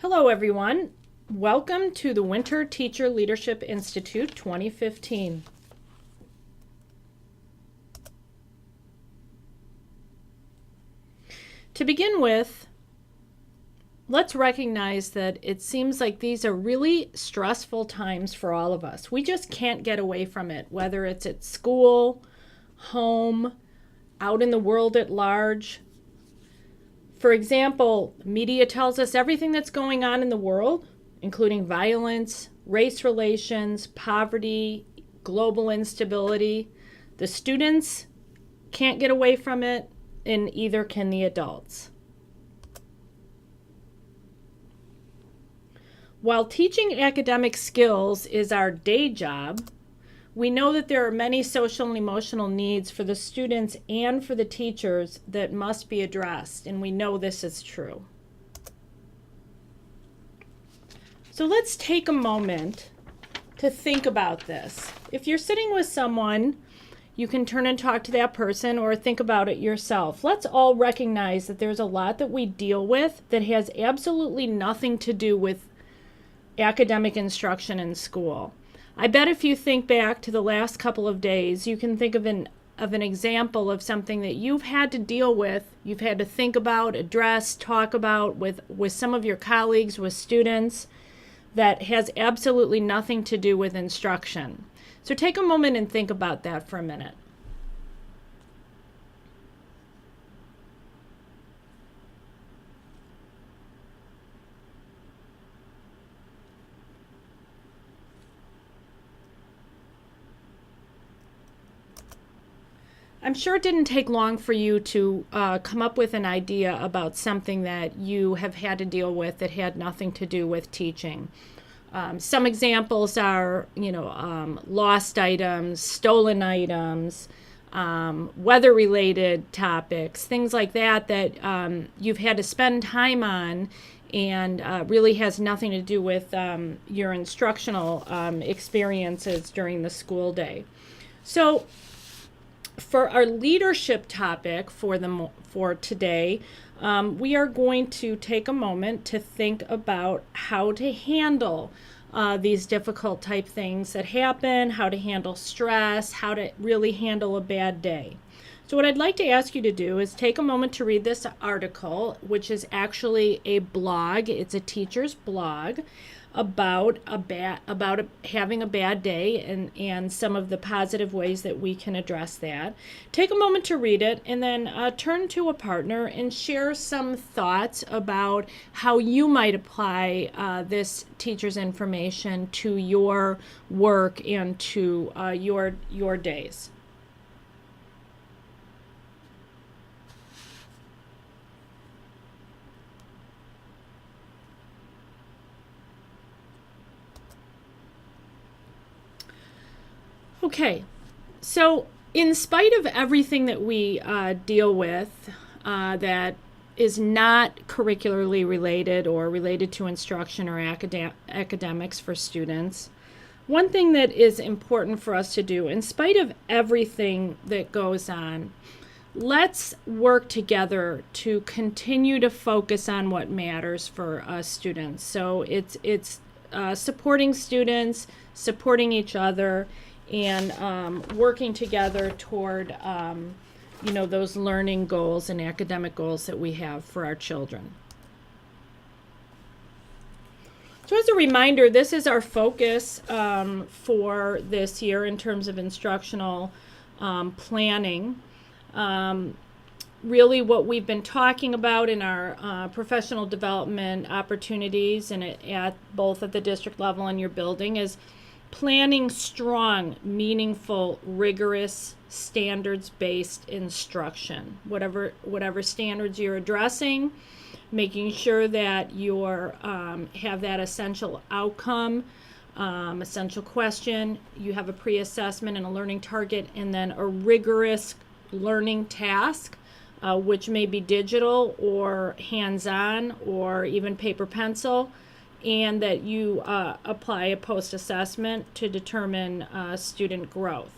Hello, everyone. Welcome to the Winter Teacher Leadership Institute 2015. To begin with, let's recognize that it seems like these are really stressful times for all of us. We just can't get away from it, whether it's at school, home, out in the world at large. For example, media tells us everything that's going on in the world, including violence, race relations, poverty, global instability. The students can't get away from it, and either can the adults. While teaching academic skills is our day job, we know that there are many social and emotional needs for the students and for the teachers that must be addressed, and we know this is true. So let's take a moment to think about this. If you're sitting with someone, you can turn and talk to that person or think about it yourself. Let's all recognize that there's a lot that we deal with that has absolutely nothing to do with academic instruction in school. I bet if you think back to the last couple of days, you can think of an example of something that you've had to deal with, you've had to think about, address, talk about with some of your colleagues, with students, that has absolutely nothing to do with instruction. So take a moment and think about that for a minute. I'm sure it didn't take long for you to come up with an idea about something that you have had to deal with that had nothing to do with teaching. Some examples are, lost items, stolen items, weather-related topics, things like that you've had to spend time on and really has nothing to do with your instructional experiences during the school day. So for our leadership topic for today, we are going to take a moment to think about how to handle these difficult type things that happen, how to handle stress, how to really handle a bad day. So what I'd like to ask you to do is take a moment to read this article, which is actually a blog. It's a teacher's blog about having a bad day and some of the positive ways that we can address that. Take a moment to read it and then turn to a partner and share some thoughts about how you might apply this teacher's information to your work and to your days. Okay, so in spite of everything that we deal with that is not curricularly related or related to instruction or academics for students, one thing that is important for us to do, in spite of everything that goes on, let's work together to continue to focus on what matters for us students. So it's supporting students, supporting each other, and working together toward those learning goals and academic goals that we have for our children. So as a reminder, this is our focus for this year in terms of instructional planning. Really what we've been talking about in our professional development opportunities and at both at the district level and your building is planning strong, meaningful, rigorous, standards-based instruction. Whatever standards you're addressing, making sure that you have that essential outcome, essential question, you have a pre-assessment and a learning target, and then a rigorous learning task, which may be digital or hands-on or even paper pencil, and that you apply a post-assessment to determine student growth.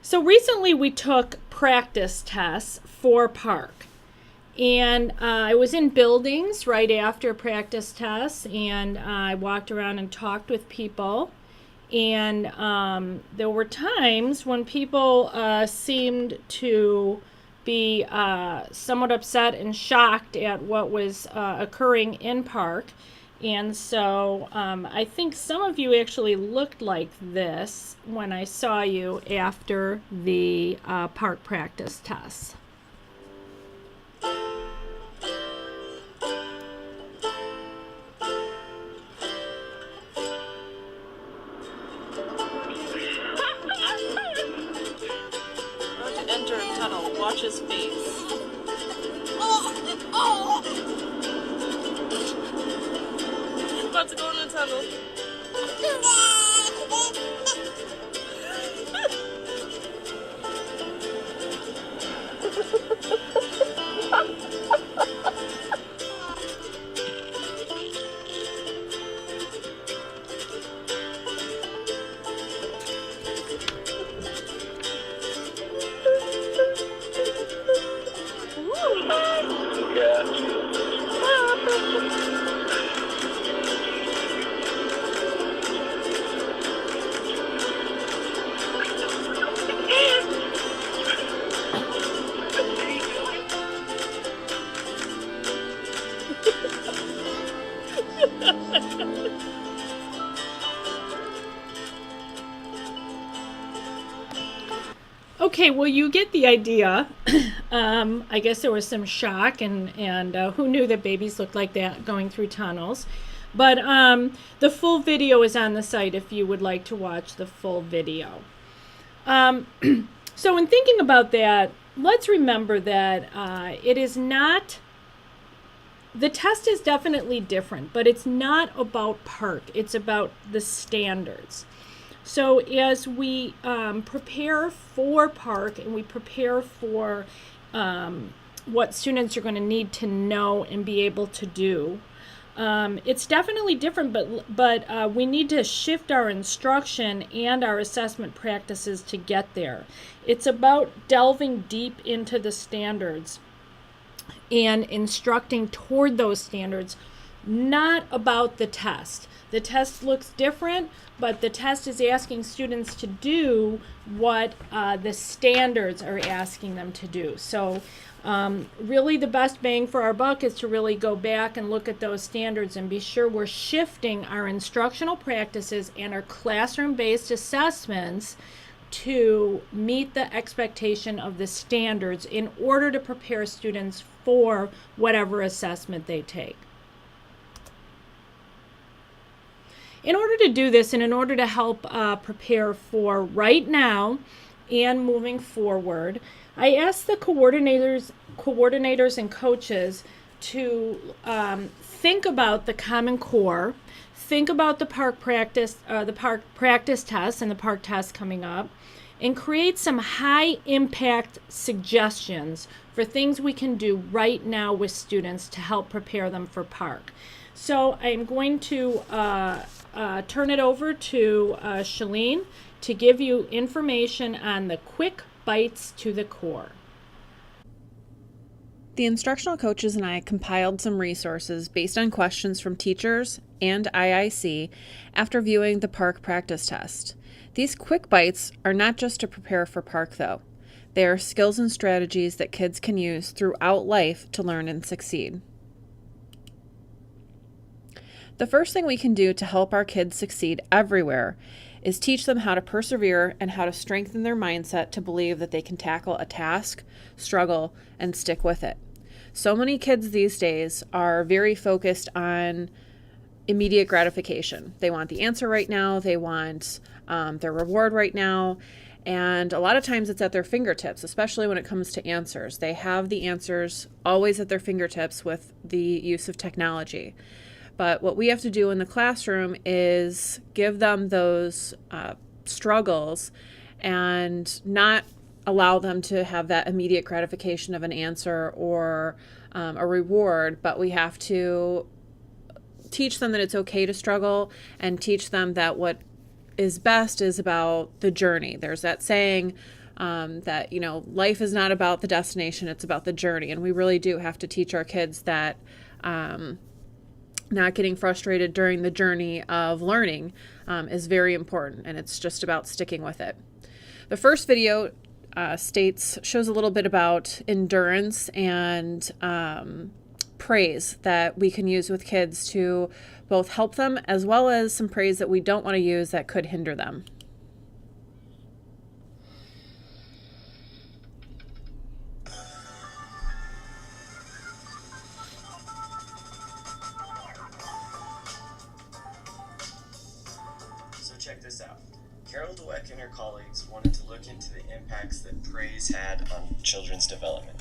So recently we took practice tests for PARCC. And I was in buildings right after practice tests, and I walked around and talked with people. And there were times when people seemed to be somewhat upset and shocked at what was occurring in PARCC. And so I think some of you actually looked like this when I saw you after the PARCC practice tests. Enter a tunnel. Watch his face. About to go in the tunnel. Okay, well, you get the idea. I guess there was some shock, and who knew that babies looked like that going through tunnels. But the full video is on the site if you would like to watch the full video. So in thinking about that, let's remember that it is not, the test is definitely different, but it's not about PARCC. It's about the standards. So as we prepare for PARCC and we prepare for what students are going to need to know and be able to do, it's definitely different, but we need to shift our instruction and our assessment practices to get there. It's about delving deep into the standards and instructing toward those standards, not about the test. The test looks different, but the test is asking students to do what the standards are asking them to do. So really the best bang for our buck is to really go back and look at those standards and be sure we're shifting our instructional practices and our classroom-based assessments to meet the expectation of the standards in order to prepare students for whatever assessment they take. In order to do this and in order to help prepare for right now and moving forward, I asked the coordinators and coaches to think about the Common Core, think about the PARCC practice tests and the PARCC test coming up, and create some high impact suggestions for things we can do right now with students to help prepare them for PARCC. So I'm going to turn it over to Sheleen to give you information on the quick bites to the core. The instructional coaches and I compiled some resources based on questions from teachers and IIC after viewing the PARCC practice test. These quick bites are not just to prepare for PARCC though. They are skills and strategies that kids can use throughout life to learn and succeed. The first thing we can do to help our kids succeed everywhere is teach them how to persevere and how to strengthen their mindset to believe that they can tackle a task, struggle, and stick with it. So many kids these days are very focused on immediate gratification. They want the answer right now, they want their reward right now, and a lot of times it's at their fingertips, especially when it comes to answers. They have the answers always at their fingertips with the use of technology. But what we have to do in the classroom is give them those struggles and not allow them to have that immediate gratification of an answer or a reward, but we have to teach them that it's okay to struggle and teach them that what is best is about the journey. There's that saying, that, life is not about the destination, it's about the journey. And we really do have to teach our kids that not getting frustrated during the journey of learning is very important, and it's just about sticking with it. The first video shows a little bit about endurance and praise that we can use with kids to both help them, as well as some praise that we don't want to use that could hinder them. So check this out. Carol Dweck and her colleagues wanted to look into the impacts that praise had on children's development.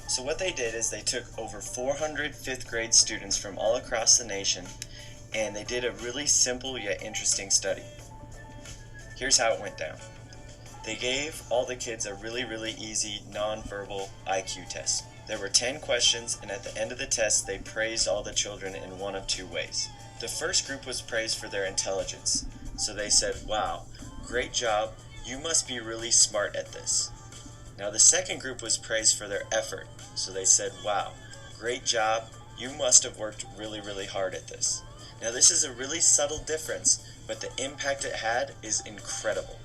So what they did is they took over 400 fifth grade students from all across the nation, and they did a really simple yet interesting study. Here's how it went down. They gave all the kids a really easy nonverbal IQ test. There were 10 questions, and at the end of the test, they praised all the children in one of two ways. The first group was praised for their intelligence. So they said, "Wow, great job, you must be really smart at this." Now the second group was praised for their effort. So they said, "Wow, great job, you must have worked really hard at this." Now this is a really subtle difference, but the impact it had is incredible.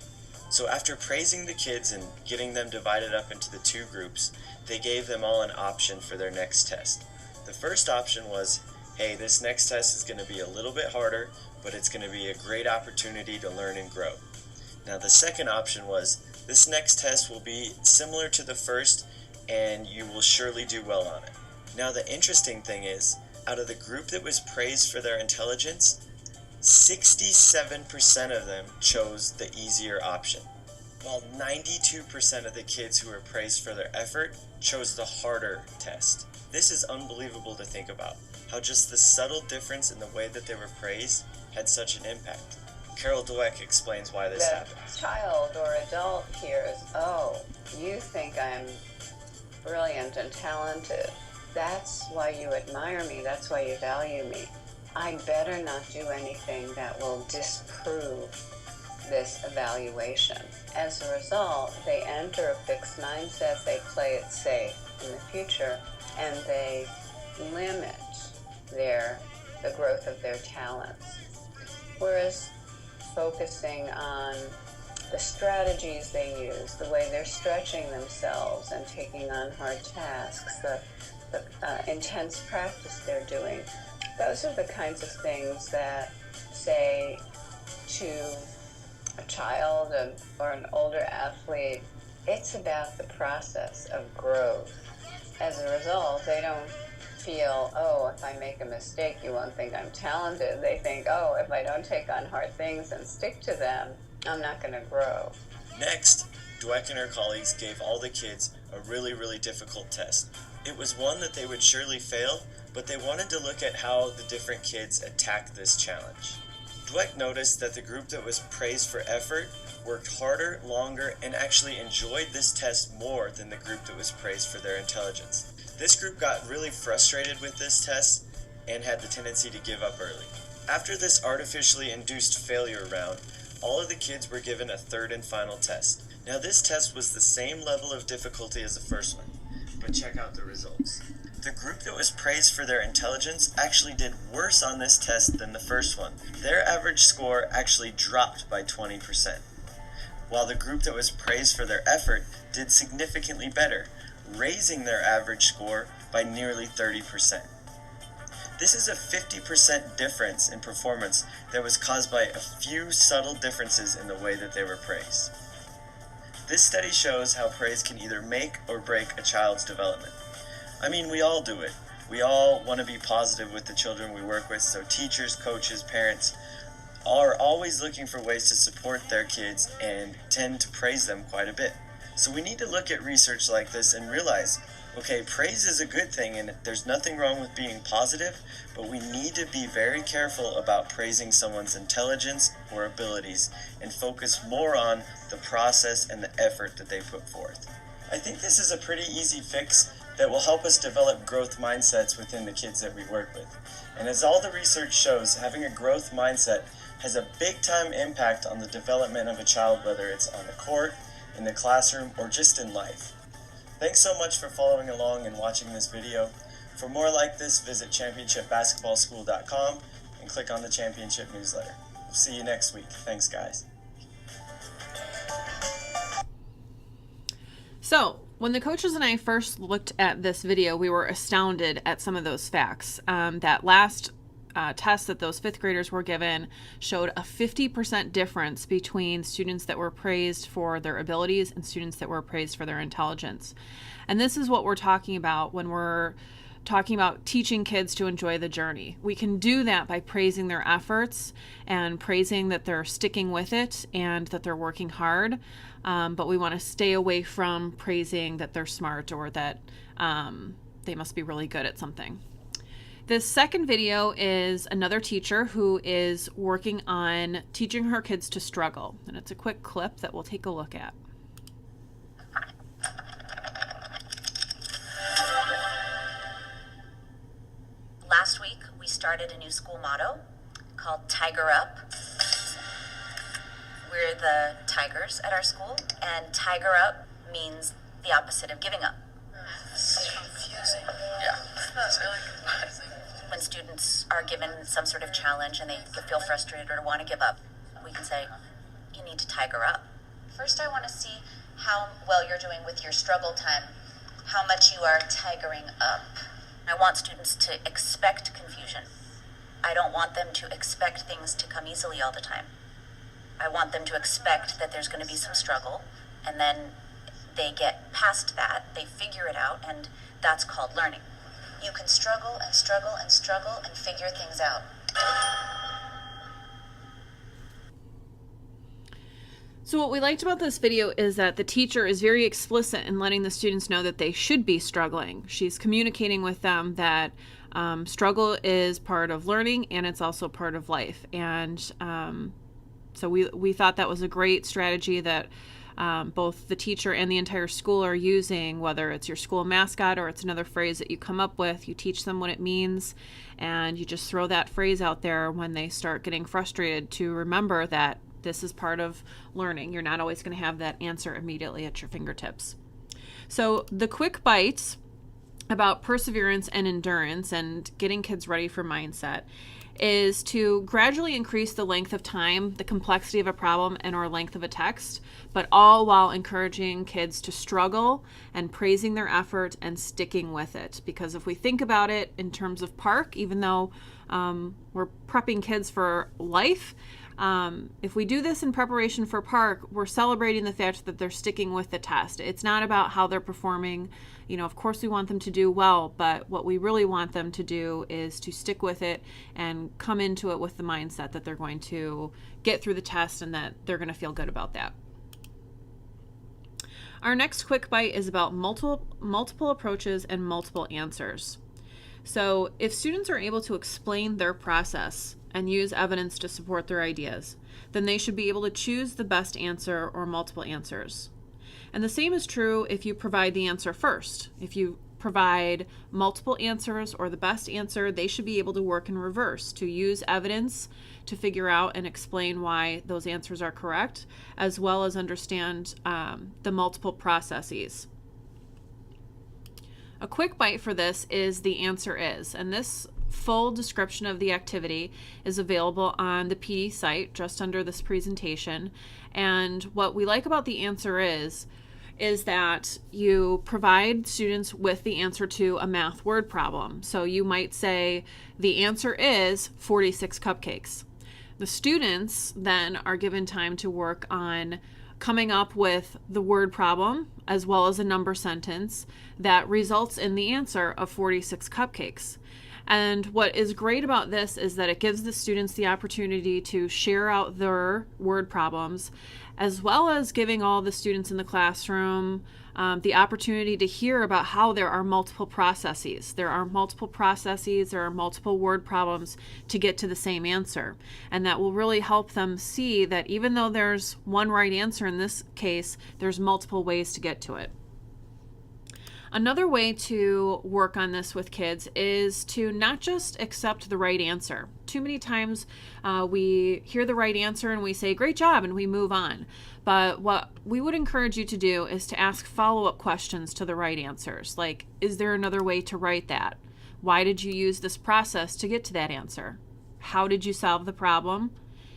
So after praising the kids and getting them divided up into the two groups, they gave them all an option for their next test. The first option was, hey, this next test is going to be a little bit harder, but it's going to be a great opportunity to learn and grow. Now the second option was, this next test will be similar to the first, and you will surely do well on it. Now the interesting thing is, out of the group that was praised for their intelligence, 67% of them chose the easier option, while 92% of the kids who were praised for their effort chose the harder test. This is unbelievable to think about, how just the subtle difference in the way that they were praised had such an impact. Carol Dweck explains why this happened. The child or adult hears, "Oh, you think I'm brilliant and talented. That's why you admire me. That's why you value me. I better not do anything that will disprove this evaluation." As a result, they enter a fixed mindset, they play it safe in the future, and they limit the growth of their talents. Whereas focusing on the strategies they use, the way they're stretching themselves and taking on hard tasks, the intense practice they're doing, those are the kinds of things that say to a child or an older athlete, it's about the process of growth. As a result, they don't feel, "Oh, if I make a mistake, you won't think I'm talented." They think, "Oh, if I don't take on hard things and stick to them, I'm not going to grow." Next, Dweck and her colleagues gave all the kids a really difficult test. It was one that they would surely fail, but they wanted to look at how the different kids attacked this challenge. Dweck noticed that the group that was praised for effort worked harder, longer, and actually enjoyed this test more than the group that was praised for their intelligence. This group got really frustrated with this test and had the tendency to give up early. After this artificially induced failure round, all of the kids were given a third and final test. Now this test was the same level of difficulty as the first one, but check out the results. The group that was praised for their intelligence actually did worse on this test than the first one. Their average score actually dropped by 20%, while the group that was praised for their effort did significantly better, raising their average score by nearly 30%. This is a 50% difference in performance that was caused by a few subtle differences in the way that they were praised. This study shows how praise can either make or break a child's development. I mean, we all do it. We all want to be positive with the children we work with, so teachers, coaches, parents are always looking for ways to support their kids and tend to praise them quite a bit. So we need to look at research like this and realize, okay, praise is a good thing and there's nothing wrong with being positive, but we need to be very careful about praising someone's intelligence or abilities and focus more on the process and the effort that they put forth. I think this is a pretty easy fix that will help us develop growth mindsets within the kids that we work with. And as all the research shows, having a growth mindset has a big time impact on the development of a child, whether it's on the court, in the classroom, or just in life. Thanks so much for following along and watching this video. For more like this, visit championshipbasketballschool.com and click on the championship newsletter. We'll see you next week. Thanks, guys. So, when the coaches and I first looked at this video, we were astounded at some of those facts. That last test that those fifth graders were given showed a 50% difference between students that were praised for their abilities and students that were praised for their intelligence. And this is what we're talking about when we're talking about teaching kids to enjoy the journey. We can do that by praising their efforts and praising that they're sticking with it and that they're working hard. But we want to stay away from praising that they're smart or that they must be really good at something. This second video is another teacher who is working on teaching her kids to struggle. And it's a quick clip that we'll take a look at. Last week, we started a new school motto called Tiger Up. We're the tigers at our school, and Tiger Up means the opposite of giving up. It's confusing. Yeah. That's really confusing. When students are given some sort of challenge and they feel frustrated or want to give up, we can say, you need to tiger up. First, I want to see how well you're doing with your struggle time, how much you are tigering up. I want students to expect confusion. I don't want them to expect things to come easily all the time. I want them to expect that there's going to be some struggle, and then they get past that, they figure it out, and that's called learning. You can struggle and struggle and struggle and figure things out. So what we liked about this video is that the teacher is very explicit in letting the students know that they should be struggling. She's communicating with them that struggle is part of learning and it's also part of life. And so we thought that was a great strategy that both the teacher and the entire school are using, whether it's your school mascot or it's another phrase that you come up with. You teach them what it means and you just throw that phrase out there when they start getting frustrated to remember that this is part of learning. You're not always going to have that answer immediately at your fingertips. So the quick bites about perseverance and endurance and getting kids ready for mindset is to gradually increase the length of time, the complexity of a problem, and or length of a text, but all while encouraging kids to struggle and praising their effort and sticking with it. Because if we think about it in terms of PARCC, even though we're prepping kids for life, if we do this in preparation for PARCC, we're celebrating the fact that they're sticking with the test. It's not about how they're performing. You know, of course we want them to do well, but what we really want them to do is to stick with it and come into it with the mindset that they're going to get through the test and that they're going to feel good about that. Our next quick bite is about multiple approaches and multiple answers. So if students are able to explain their process and use evidence to support their ideas, then they should be able to choose the best answer or multiple answers. And the same is true if you provide the answer first. If you provide multiple answers or the best answer, they should be able to work in reverse, to use evidence to figure out and explain why those answers are correct, as well as understand the multiple processes. A quick bite for this is the answer is, and this full description of the activity is available on the PD site just under this presentation. And what we like about the answer is that you provide students with the answer to a math word problem. So you might say the answer is 46 cupcakes. The students then are given time to work on coming up with the word problem as well as a number sentence that results in the answer of 46 cupcakes. And what is great about this is that it gives the students the opportunity to share out their word problems, as well as giving all the students in the classroom the opportunity to hear about how there are multiple processes. There are multiple processes, there are multiple word problems to get to the same answer. And that will really help them see that even though there's one right answer in this case, there's multiple ways to get to it. Another way to work on this with kids is to not just accept the right answer. Too many times we hear the right answer and we say, great job, and we move on. But what we would encourage you to do is to ask follow-up questions to the right answers. Like, is there another way to write that? Why did you use this process to get to that answer? How did you solve the problem?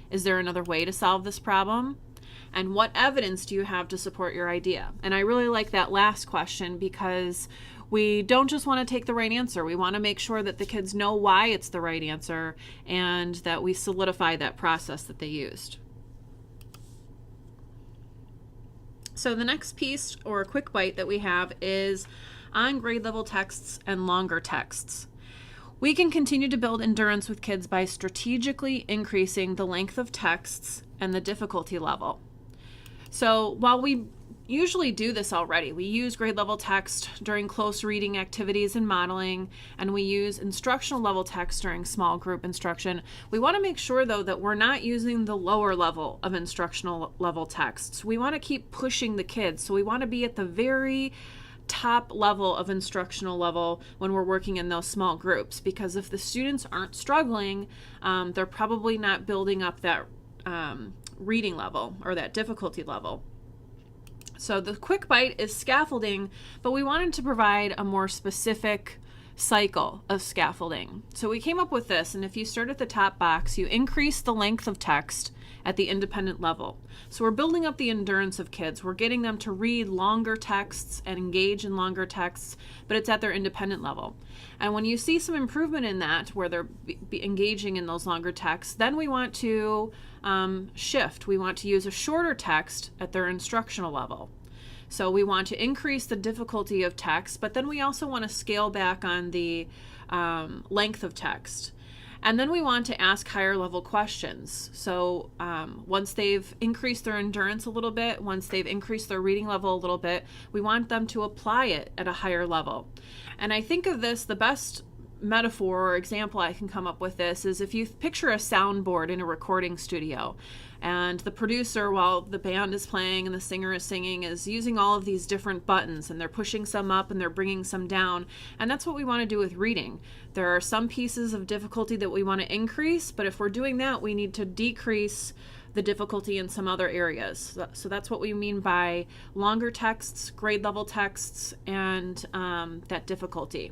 Is there another way to solve this problem? And what evidence do you have to support your idea? And I really like that last question because we don't just want to take the right answer. We want to make sure that the kids know why it's the right answer and that we solidify that process that they used. So the next piece or quick bite that we have is on grade level texts and longer texts. We can continue to build endurance with kids by strategically increasing the length of texts and the difficulty level. So while we usually do this already, we use grade level text during close reading activities and modeling, and we use instructional level text during small group instruction. We want to make sure though that we're not using the lower level of instructional level texts. We want to keep pushing the kids. So we want to be at the very top level of instructional level when we're working in those small groups, because if the students aren't struggling, they're probably not building up that reading level or that difficulty level. So the quick bite is scaffolding, but we wanted to provide a more specific cycle of scaffolding. So we came up with this, and if you start at the top box, you increase the length of text at the independent level. So we're building up the endurance of kids. We're getting them to read longer texts and engage in longer texts, but it's at their independent level. And when you see some improvement in that, where they're engaging in those longer texts, then we want to shift. We want to use a shorter text at their instructional level. So we want to increase the difficulty of text, but then we also want to scale back on the length of text. And then we want to ask higher level questions. So once they've increased their endurance a little bit, once they've increased their reading level a little bit, we want them to apply it at a higher level. And I think of this, the best metaphor or example I can come up with this is if you picture a soundboard in a recording studio, and the producer, while the band is playing and the singer is singing, is using all of these different buttons, and they're pushing some up and they're bringing some down. And that's what we want to do with reading. There are some pieces of difficulty that we want to increase, but if we're doing that, we need to decrease the difficulty in some other areas. So that's what we mean by longer texts, grade level texts, and that difficulty.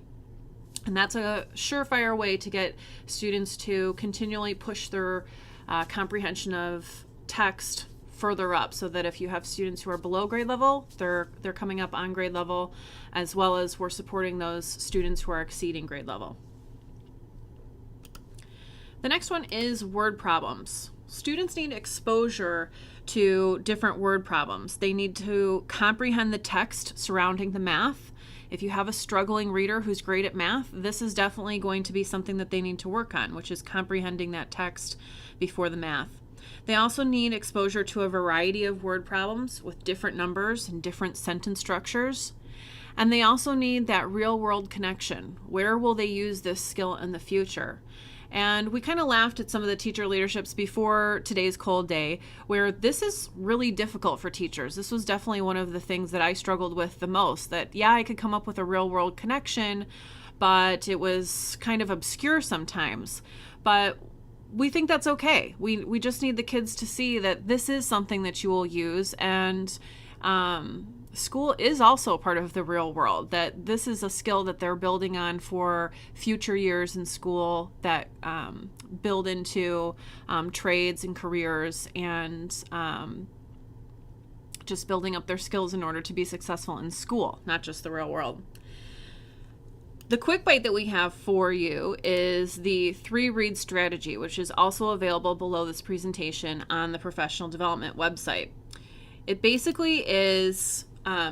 And that's a surefire way to get students to continually push their comprehension of text further up, so that if you have students who are below grade level, they're coming up on grade level, as well as we're supporting those students who are exceeding grade level. The next one is word problems. Students need exposure to different word problems. They need to comprehend the text surrounding the math. If you have a struggling reader who's great at math, this is definitely going to be something that they need to work on, which is comprehending that text before the math. They also need exposure to a variety of word problems with different numbers and different sentence structures. And they also need that real-world connection. Where will they use this skill in the future? And we kind of laughed at some of the teacher leaderships before today's cold day, where this is really difficult for teachers. This was definitely one of the things that I struggled with the most, that yeah, I could come up with a real world connection, but it was kind of obscure sometimes. But we think that's okay. We just need the kids to see that this is something that you will use, and school is also part of the real world, that this is a skill that they're building on for future years in school that build into trades and careers, and just building up their skills in order to be successful in school, not just the real world. The quick bite that we have for you is the 3-read strategy, which is also available below this presentation on the professional development website. It basically is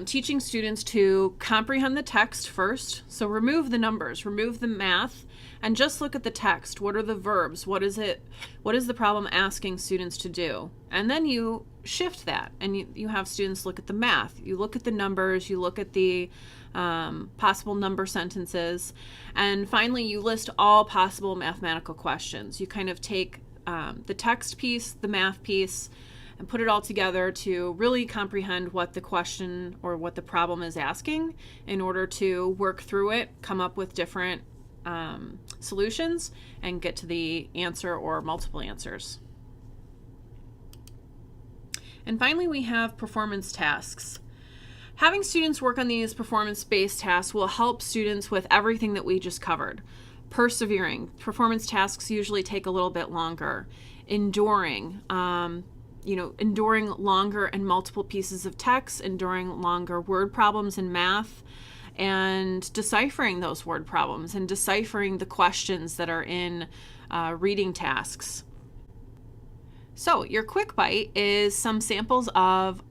teaching students to comprehend the text first. So remove the numbers, remove the math, and just look at the text. What are the verbs? What is the problem asking students to do? And then you shift that, and you have students look at the math. You look at the numbers, you look at the possible number sentences, and finally you list all possible mathematical questions. You kind of take the text piece, the math piece, and put it all together to really comprehend what the question or what the problem is asking in order to work through it, come up with different solutions, and get to the answer or multiple answers. And finally, we have performance tasks. Having students work on these performance-based tasks will help students with everything that we just covered. Persevering. Performance tasks usually take a little bit longer. Enduring. Enduring longer and multiple pieces of text, enduring longer word problems in math, and deciphering those word problems and deciphering the questions that are in reading tasks. So your quick bite is some samples of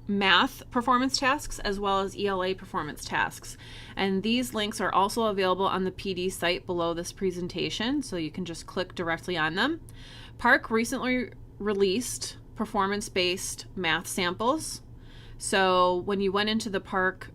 math performance tasks as well as ELA performance tasks. And these links are also available on the PD site below this presentation, so you can just click directly on them. PARCC recently released performance-based math samples. So when you went into the PARCC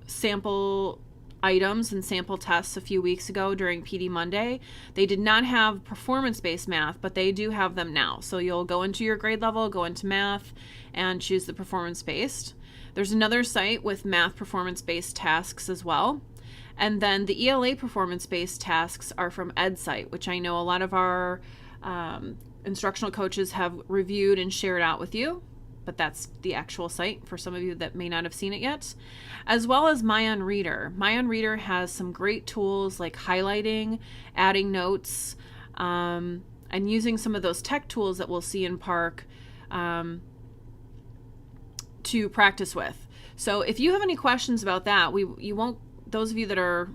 sample items and sample tests a few weeks ago during PD Monday, they did not have performance-based math, but they do have them now. So you'll go into your grade level, go into math, and choose the performance-based. There's another site with math performance-based tasks as well. And then the ELA performance-based tasks are from EdSite, which I know a lot of our instructional coaches have reviewed and shared out with you, but that's the actual site for some of you that may not have seen it yet, as well as MyOnReader. MyOnReader has some great tools like highlighting, adding notes, and using some of those tech tools that we'll see in PARCC to practice with. So if you have any questions about that, those of you that are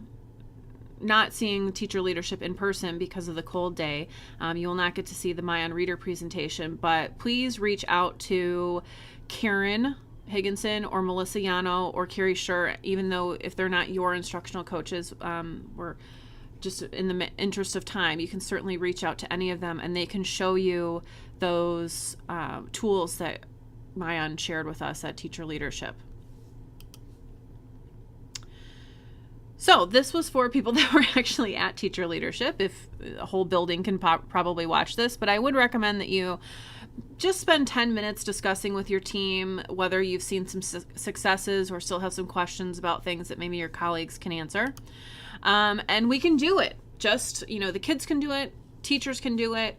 not seeing teacher leadership in person because of the cold day, you will not get to see the MyOnReader presentation, but please reach out to Karen Higginson or Melissa Yano or Carrie Schur, even though if they're not your instructional coaches, we're just in the interest of time, you can certainly reach out to any of them and they can show you those tools that Myon shared with us at Teacher Leadership. So this was for people that were actually at Teacher Leadership. If a whole building can probably watch this, but I would recommend that you just spend 10 minutes discussing with your team whether you've seen some successes or still have some questions about things that maybe your colleagues can answer. And we can do it. Just, the kids can do it. Teachers can do it.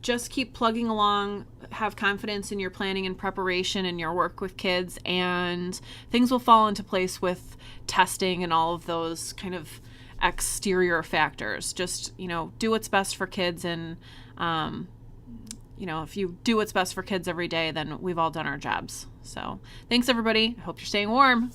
Just keep plugging along, have confidence in your planning and preparation and your work with kids, and things will fall into place with testing and all of those kind of exterior factors. Just, do what's best for kids, and, if you do what's best for kids every day, then we've all done our jobs. So thanks, everybody. I hope you're staying warm.